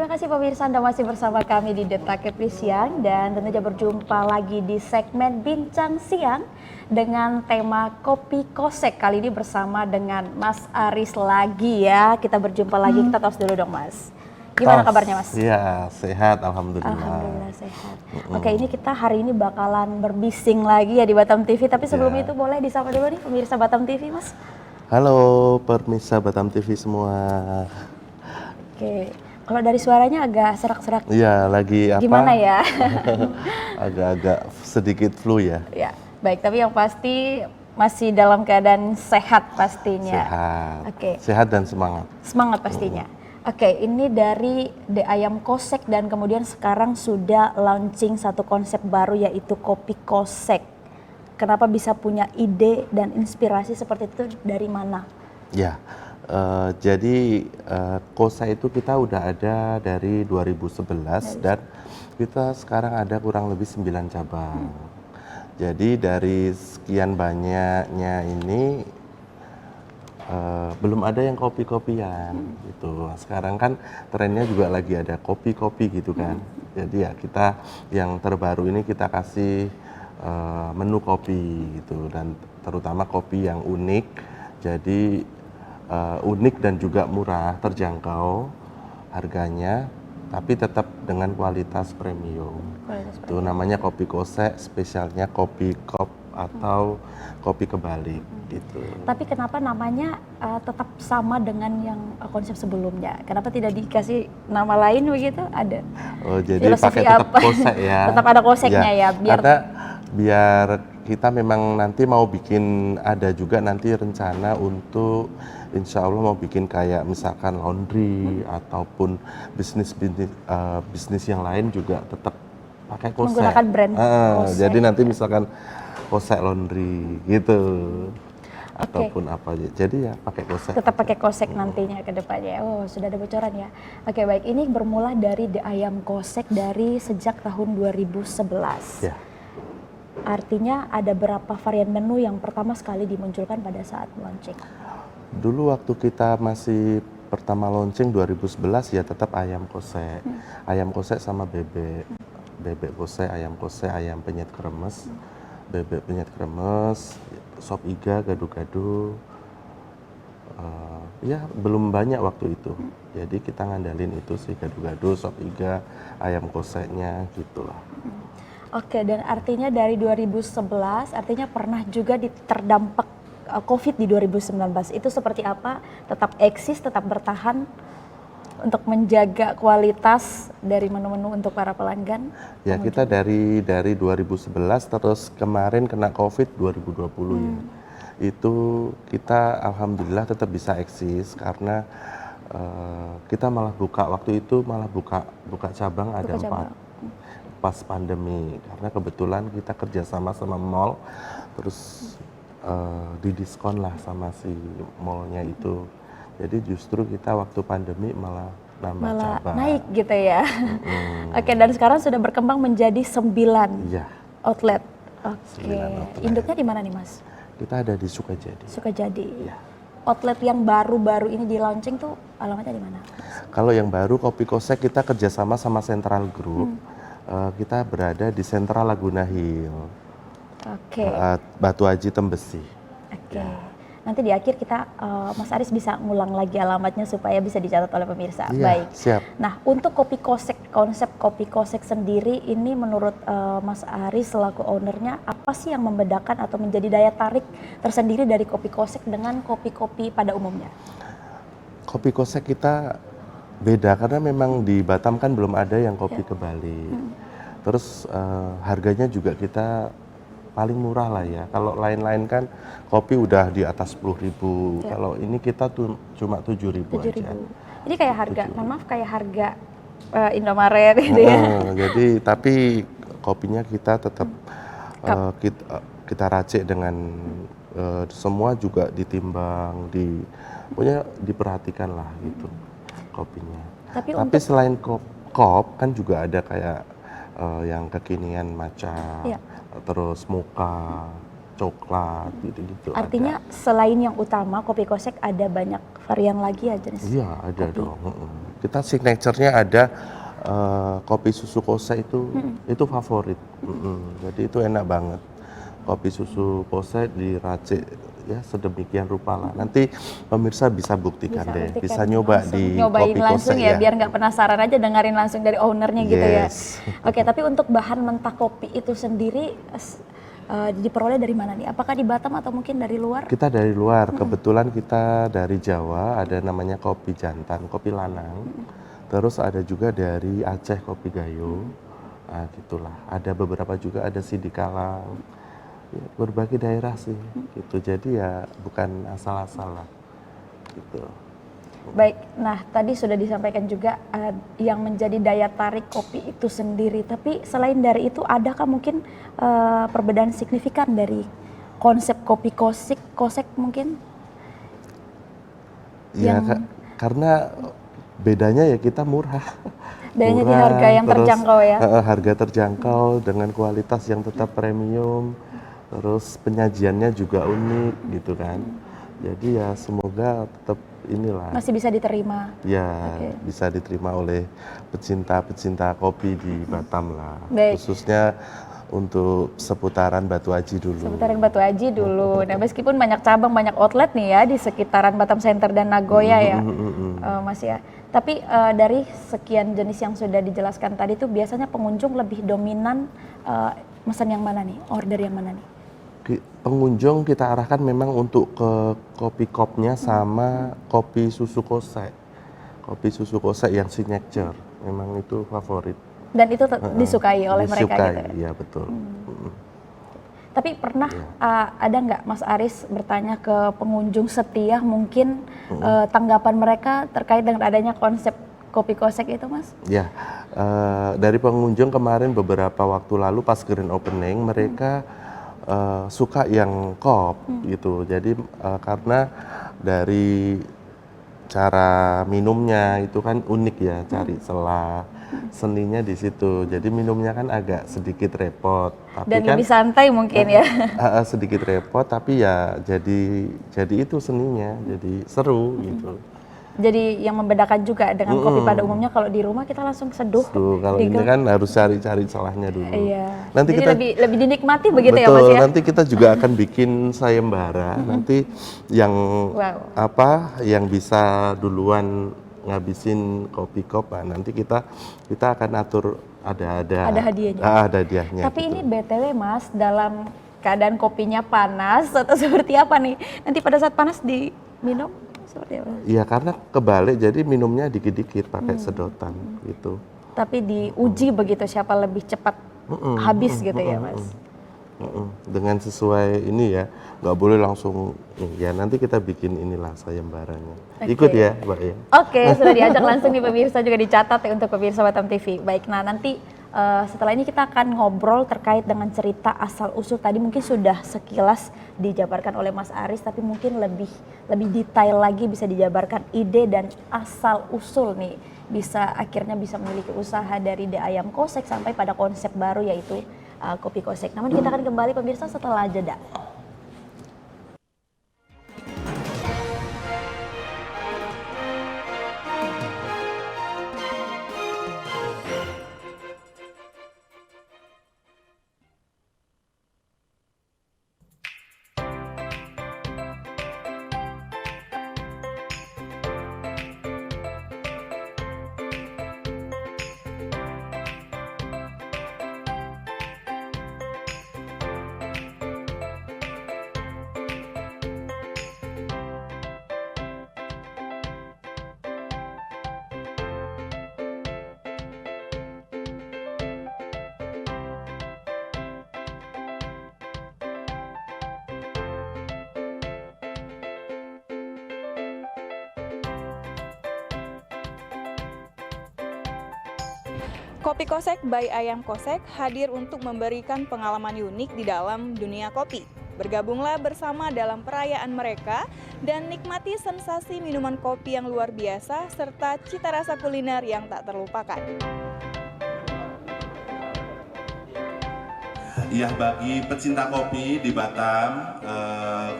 kasih pemirsa, Anda masih bersama kami di Detak Kepri Siang dan tentunya berjumpa lagi di segmen Bincang Siang dengan tema Kopi Kosek. Kali ini bersama dengan Mas Aris lagi ya. Kita berjumpa lagi, kita tos dulu dong Mas. Gimana kabarnya Mas? Iya, sehat Alhamdulillah. Alhamdulillah sehat. Oke, ini kita hari ini bakalan berbising lagi ya di Batam TV. Tapi sebelum itu boleh disapa dulu nih pemirsa Batam TV Mas. Halo pemirsa Batam TV semua. Oke, kalau dari suaranya agak serak-serak. Iya, lagi apa? Gimana ya? Agak-agak sedikit flu ya. Ya, baik. Tapi yang pasti masih dalam keadaan sehat pastinya. Sehat. Oke. Sehat dan semangat. Semangat pastinya. Oke, ini dari The Ayam Kosek dan kemudian sekarang sudah launching satu konsep baru yaitu Kopi Kosek. Kenapa bisa punya ide dan inspirasi seperti itu dari mana? Ya, jadi Kosa itu kita udah ada dari 2011 dan kita sekarang ada kurang lebih 9 cabang. Jadi dari sekian banyaknya ini belum ada yang kopi-kopian gitu. Sekarang kan trennya juga lagi ada kopi-kopi gitu kan. Jadi ya kita yang terbaru ini kita kasih menu kopi gitu dan terutama kopi yang unik. Jadi unik dan juga murah, terjangkau harganya, tapi tetap dengan kualitas premium. Itu namanya kopi kosek, spesialnya kopi kop atau kopi kebalik gitu. Tapi kenapa namanya tetap sama dengan yang konsep sebelumnya? Kenapa tidak dikasih nama lain begitu? Ada. Oh, jadi pakai tetap kosek ya. Tetap ada koseknya ya, biar kita memang nanti mau bikin, ada juga nanti rencana untuk insya Allah mau bikin kayak misalkan laundry ataupun bisnis yang lain juga tetap pakai kosek. Menggunakan brand kosek. Jadi nanti misalkan kosek laundry gitu. Ataupun apa aja. Jadi ya pakai kosek. Tetap pakai kosek nantinya ke depannya. Oh, sudah ada bocoran ya. Oke, baik. Ini bermula dari The Ayam Kosek dari sejak tahun 2011. Ya. Artinya ada berapa varian menu yang pertama sekali dimunculkan pada saat launching? Dulu waktu kita masih pertama launching 2011 ya tetap ayam kosek. Ayam kosek sama bebek. Bebek kosek, ayam penyet kremes. Bebek penyet kremes, sop iga, gado-gado. Ya belum banyak waktu itu. Jadi kita ngandalin itu sih, gado-gado, sop iga, ayam koseknya gitulah. Oke, dan artinya dari 2011, artinya pernah juga terdampak COVID di 2019. Itu seperti apa? Tetap eksis, tetap bertahan untuk menjaga kualitas dari menu-menu untuk para pelanggan? Ya, kita dari 2011 terus kemarin kena COVID 2020 ya. Itu kita alhamdulillah tetap bisa eksis karena kita malah waktu itu malah buka cabang ada 4 pas pandemi, karena kebetulan kita kerjasama sama mall, terus didiskon lah sama si mallnya itu. Jadi justru kita waktu pandemi malah nambah cabang. Naik gitu ya. Oke, dan sekarang sudah berkembang menjadi 9 outlet. Oke, induknya di mana nih Mas? Kita ada di Sukajadi. Sukajadi. Ya. Outlet yang baru-baru ini di launching tuh alamatnya di mana? Kalau yang baru Kopi Kosek kita kerjasama sama Central Group. Kita berada di Sentral Laguna Hill. Oke. Batu Haji Tembesi. Oke. Nanti di akhir kita Mas Aris bisa ngulang lagi alamatnya supaya bisa dicatat oleh pemirsa. Iya, baik. Siap. Nah, untuk Kopi Kosek, konsep Kopi Kosek sendiri ini menurut Mas Aris selaku ownernya, apa sih yang membedakan atau menjadi daya tarik tersendiri dari Kopi Kosek dengan kopi-kopi pada umumnya? Kopi Kosek kita beda karena memang di Batam kan belum ada yang kopi kebalik. Terus harganya juga kita paling murah lah ya. Kalau lain-lain kan kopi udah di atas 10.000. Kalau ini kita tuh cuma 7.000 aja. Ini kayak harga, mohon maaf kayak harga Indomaret gitu ya. Jadi tapi kopinya kita tetap kita racik dengan semua juga ditimbang, pokoknya diperhatikan lah gitu kopinya. Tapi selain kop kan juga ada kayak yang kekinian matcha, terus mocha, coklat gitu-gitu. Artinya selain yang utama Kopi Kosek ada banyak varian lagi ya jenis? Iya ada kopi dong. Kita signature-nya ada kopi susu kose itu favorit. Jadi itu enak banget. Kopi susu kose diracik ya sedemikian rupa lah. Nanti pemirsa bisa buktikan deh, bisa nyoba di nyobain kopi langsung kose ya, biar nggak penasaran aja dengerin langsung dari ownernya gitu ya. Yes. Oke, tapi untuk bahan mentah kopi itu sendiri diperoleh dari mana nih? Apakah di Batam atau mungkin dari luar? Kita dari luar, kebetulan kita dari Jawa, ada namanya kopi jantan, kopi lanang. Terus ada juga dari Aceh kopi gayo, nah, gitulah. Ada beberapa juga ada Sidikalang, ya, berbagai daerah sih, gitu. Jadi ya bukan asal-asal lah, gitu. Baik, nah tadi sudah disampaikan juga yang menjadi daya tarik kopi itu sendiri. Tapi selain dari itu, adakah mungkin perbedaan signifikan dari konsep kopi kosek mungkin? Ya, karena bedanya ya kita murah. Bedanya di harga yang terjangkau ya? Harga terjangkau dengan kualitas yang tetap premium, terus penyajiannya juga unik gitu kan. Jadi ya semoga tetap inilah. Masih bisa diterima? Ya, bisa diterima oleh pecinta-pecinta kopi di Batam lah. Baik. Khususnya untuk seputaran Batu Aji dulu. Seputaran Batu Aji dulu. Nah, meskipun banyak cabang, banyak outlet nih ya di sekitaran Batam Center dan Nagoya ya, Mas ya. Tapi dari sekian jenis yang sudah dijelaskan tadi itu biasanya pengunjung lebih dominan pesan yang mana nih, order yang mana nih? Pengunjung kita arahkan memang untuk ke kopi kopnya sama kopi susu kosek. Kopi susu kosek yang signature, memang itu favorit. Dan itu disukai oleh mereka gitu? Iya betul. Tapi pernah ada nggak Mas Aris bertanya ke pengunjung setia mungkin tanggapan mereka terkait dengan adanya konsep kopi kosek itu, Mas? Ya, dari pengunjung kemarin beberapa waktu lalu pas grand opening mereka suka yang kop gitu. Jadi karena dari cara minumnya itu kan unik ya, cari celah seninya di situ. Jadi minumnya kan agak sedikit repot, tapi dan kan lebih santai mungkin ya. Sedikit repot, tapi ya jadi itu seninya, jadi seru gitu. Jadi yang membedakan juga dengan kopi pada umumnya, kalau di rumah kita langsung seduh. Kalau ini kan harus cari-cari celahnya dulu. Iya. Nanti jadi kita lebih dinikmati begitu betul, ya, Mas ya. Nanti kita juga akan bikin sayembara. Nanti yang yang bisa duluan ngabisin kopi kop, nanti kita akan atur ada hadiahnya. Ada hadiahnya. Tapi gitu. ini BTW Mas, dalam keadaan kopinya panas atau seperti apa nih? Nanti pada saat panas diminum seperti apa? Iya, karena kebalik, jadi minumnya dikit-dikit pakai sedotan gitu. Tapi diuji begitu siapa lebih cepat habis gitu ya, Mas? Dengan sesuai ini ya, nggak boleh langsung ya, nanti kita bikin inilah sayembaranya. Ikut ya, Mbak ya. Oke, sudah diajak langsung nih pemirsa, juga dicatat ya untuk pemirsa Batam TV. Baik, nah nanti setelah ini kita akan ngobrol terkait dengan cerita asal usul tadi, mungkin sudah sekilas dijabarkan oleh Mas Aris, tapi mungkin lebih detail lagi bisa dijabarkan ide dan asal usul nih akhirnya bisa memiliki usaha dari The Ayam Kosek sampai pada konsep baru yaitu kopi kosek. Namun kita akan kembali pemirsa setelah jeda. Kopi Kosek by Ayam Kosek hadir untuk memberikan pengalaman unik di dalam dunia kopi. Bergabunglah bersama dalam perayaan mereka dan nikmati sensasi minuman kopi yang luar biasa serta cita rasa kuliner yang tak terlupakan. Ya, bagi pecinta kopi di Batam,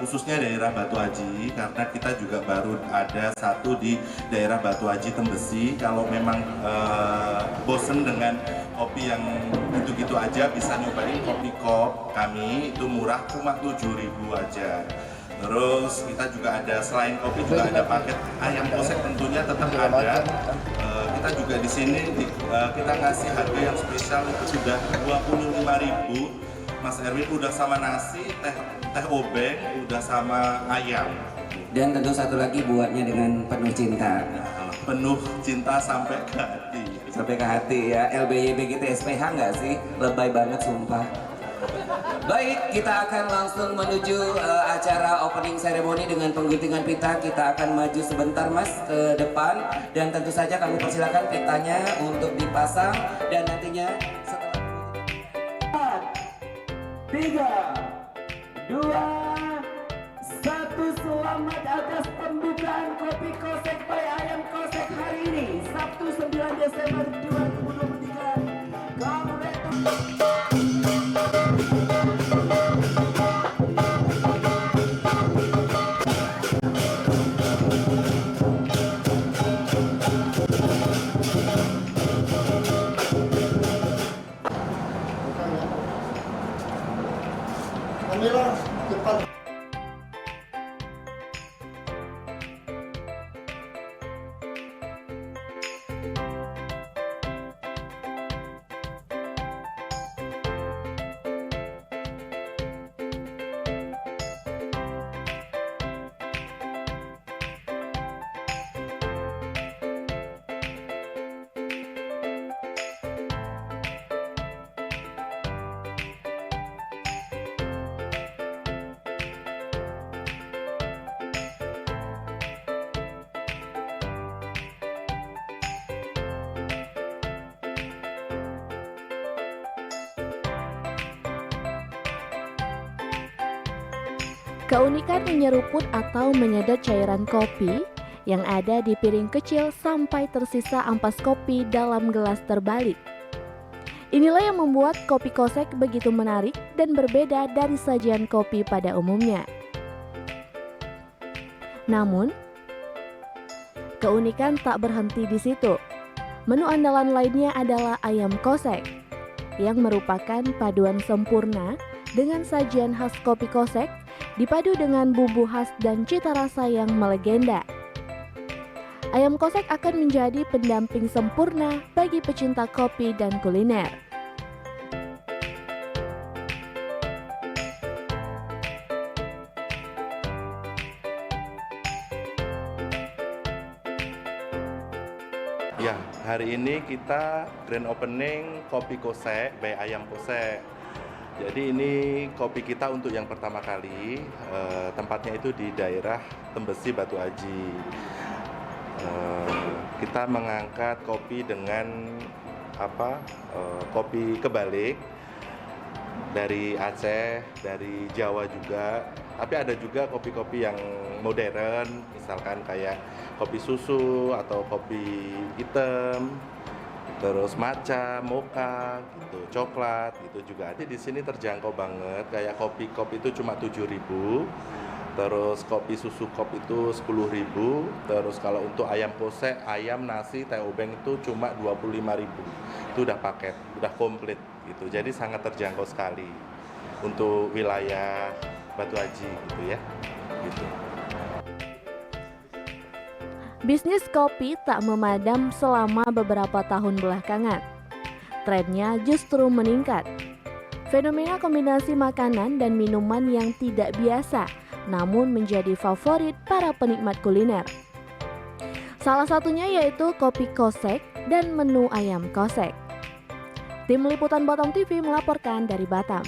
khususnya daerah Batu Aji, karena kita juga baru ada satu di daerah Batu Aji Tembesi. Kalau memang bosen dengan kopi yang gitu-gitu aja, bisa nyobain kopi kop kami, itu murah, cuma 7.000 aja. Terus kita juga ada, selain kopi juga ada paket ayam kosek, tentunya tetap ada. Kita juga di sini kita ngasih harga yang spesial, itu sudah 25.000. Mas Erwin udah sama nasi, teh obeng, udah sama ayam. Dan tentu satu lagi buatnya dengan penuh cinta. Penuh cinta sampai ke hati. Sampai ke hati ya. LBYB gitu SPH nggak sih? Lebay banget sumpah. Baik, kita akan langsung menuju acara opening ceremony dengan pengguntingan pita. Kita akan maju sebentar Mas ke depan. Dan tentu saja kami persilakan pitanya untuk dipasang. Dan nantinya setelah 3, 2, 1, selamat atas pembukaan Kopi Kosek by Ayam Kosek hari ini, Sabtu 9 Desember 2023. Kamila, cepat. Keunikan menyeruput atau menyedot cairan kopi yang ada di piring kecil sampai tersisa ampas kopi dalam gelas terbalik. Inilah yang membuat kopi kosek begitu menarik dan berbeda dari sajian kopi pada umumnya. Namun, keunikan tak berhenti di situ. Menu andalan lainnya adalah ayam kosek, yang merupakan paduan sempurna dengan sajian khas kopi kosek dipadu dengan bumbu khas dan cita rasa yang melegenda. Ayam kosek akan menjadi pendamping sempurna bagi pecinta kopi dan kuliner. Ya, hari ini kita grand opening Kopi Kosek by Ayam Kosek. Jadi ini kopi kita untuk yang pertama kali, tempatnya itu di daerah Tembesi Batu Aji. Kita mengangkat kopi dengan kopi kebalik dari Aceh, dari Jawa juga. Tapi ada juga kopi-kopi yang modern, misalkan kayak kopi susu atau kopi hitam. Terus matcha, mocha, gitu, coklat, gitu juga ada. Di sini terjangkau banget. Kayak kopi kop itu cuma 7.000. Terus kopi susu kop itu 10.000. Terus kalau untuk ayam kosek, ayam, nasi, teh obeng itu cuma 25.000. Itu udah paket, udah komplit gitu. Jadi sangat terjangkau sekali untuk wilayah Batu Aji gitu ya. Gitu. Bisnis kopi tak memadam selama beberapa tahun belakangan. Trennya justru meningkat. Fenomena kombinasi makanan dan minuman yang tidak biasa, namun menjadi favorit para penikmat kuliner. Salah satunya yaitu kopi kosek dan menu ayam kosek. Tim Liputan Batam TV melaporkan dari Batam.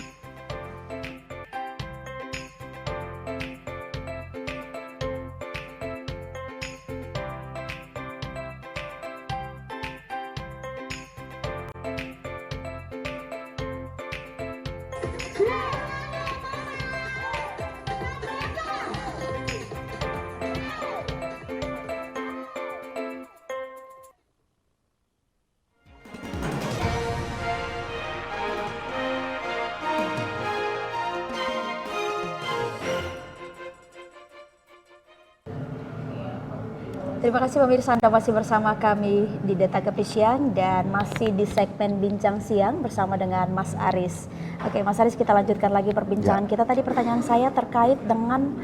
Terima kasih pemirsa, Anda masih bersama kami di Deta Kepolisian dan masih di segmen Bincang Siang bersama dengan Mas Aris. Oke, Mas Aris, kita lanjutkan lagi perbincangan kita. Tadi pertanyaan saya terkait dengan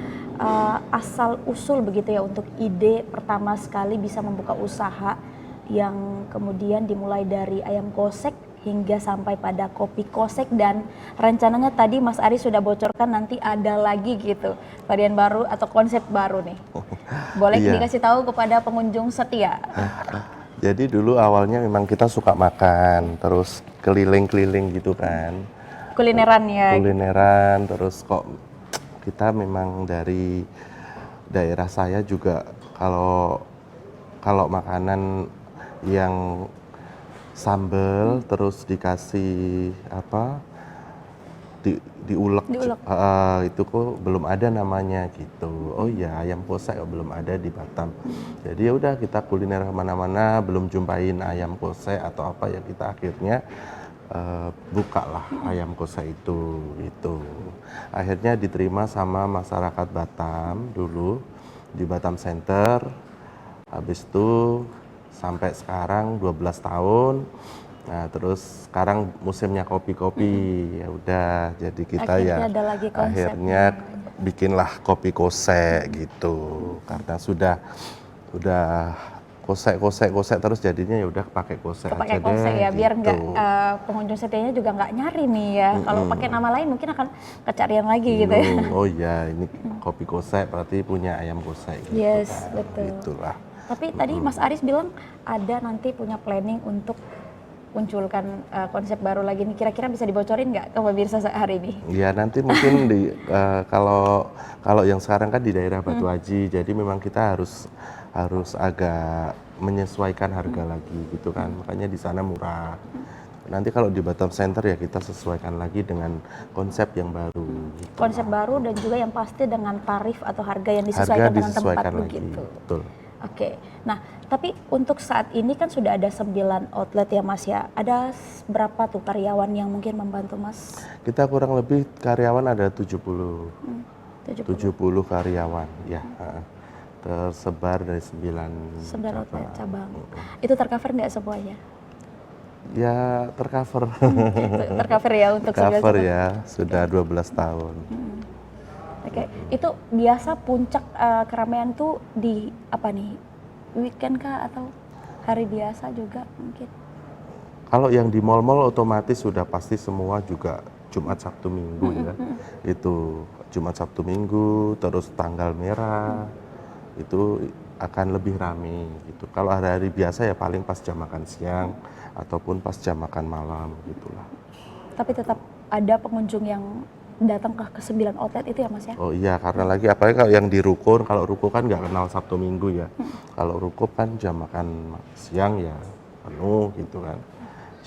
asal usul begitu ya untuk ide pertama sekali bisa membuka usaha yang kemudian dimulai dari ayam kosek hingga sampai pada kopi kosek, dan rencananya tadi Mas Aris sudah bocorkan nanti ada lagi gitu varian baru atau konsep baru nih. Boleh dikasih tahu kepada pengunjung setia? Jadi dulu awalnya memang kita suka makan, terus keliling-keliling gitu kan. Kulineran ya? Kulineran, terus kok kita memang dari daerah saya juga kalau makanan yang sambel terus dikasih apa diulek. Itu kok belum ada namanya gitu. Oh ya, ayam kosek belum ada di Batam. Jadi ya udah, kita kuliner kemana-mana belum jumpain ayam kosek atau apa ya, kita akhirnya bukalah ayam kosek itu gitu. Akhirnya diterima sama masyarakat Batam dulu di Batam Center. Habis itu sampai sekarang 12 tahun. Nah, terus sekarang musimnya kopi-kopi. Ya udah, jadi kita akhirnya bikinlah kopi kosek gitu. Karena sudah kosek terus jadinya ya udah pakai kosek aja kosek deh. ya, biar gitu. nggak pengunjung setianya juga nggak nyari nih ya. Kalau pakai nama lain mungkin akan kecarian lagi gitu ya. Oh iya, ini kopi kosek berarti punya ayam kosek gitu. Yes, kan. betul. Itulah. Tapi tadi Mas Aris bilang ada nanti punya planning untuk munculkan konsep baru lagi nih. Kira-kira bisa dibocorin nggak ke pemirsa hari ini? Ya nanti mungkin kalau yang sekarang kan di daerah Batu Haji, jadi memang kita harus agak menyesuaikan harga lagi gitu kan. Makanya di sana murah. Nanti kalau di Batam Center ya kita sesuaikan lagi dengan konsep yang baru. Gitu. Konsep baru dan juga yang pasti dengan tarif atau harga yang disesuaikan dengan tempat lagi. begitu. Betul. Oke, nah tapi untuk saat ini kan sudah ada 9 outlet ya Mas ya. Ada berapa tuh karyawan yang mungkin membantu Mas? Kita kurang lebih karyawan ada 70 karyawan ya. Tersebar dari 9 outlet cabang. Itu tercover nggak semuanya? Ya tercover. Tercover ya untuk tercover ya, sudah 12 tahun. Oke, itu biasa puncak keramaian tuh di apa nih? Weekend kah atau hari biasa juga mungkin? Kalau yang di mal-mal otomatis sudah pasti semua juga Jumat, Sabtu, Minggu ya. Itu Jumat, Sabtu, Minggu, terus tanggal merah itu akan lebih rame gitu. Kalau hari-hari biasa ya paling pas jam makan siang ataupun pas jam makan malam gitulah. Tapi tetap ada pengunjung yang datang ke 9 outlet itu ya Mas ya? Oh iya, karena lagi apalagi kalau yang di Ruko, kalau Ruko kan nggak kenal Sabtu Minggu ya. Kalau Ruko kan jam makan siang ya penuh gitu kan.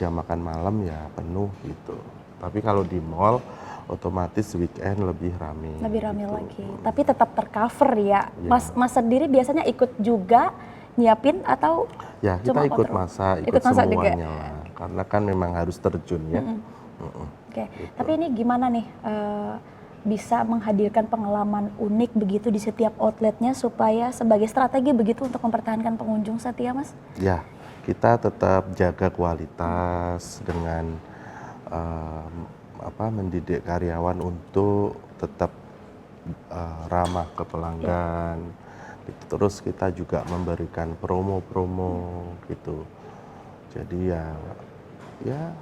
Jam makan malam ya penuh gitu. Tapi kalau di mall otomatis weekend lebih rame. Lebih rame gitu. Lagi. Tapi tetap tercover ya. Mas sendiri biasanya ikut juga nyiapin atau ya kita ikut masak semuanya lah. Karena kan memang harus terjun ya. Oke, gitu. Tapi ini gimana nih bisa menghadirkan pengalaman unik begitu di setiap outletnya supaya sebagai strategi begitu untuk mempertahankan pengunjung setia Mas? Ya, kita tetap jaga kualitas dengan mendidik karyawan untuk tetap ramah ke pelanggan. Terus kita juga memberikan promo-promo gitu. Jadi ya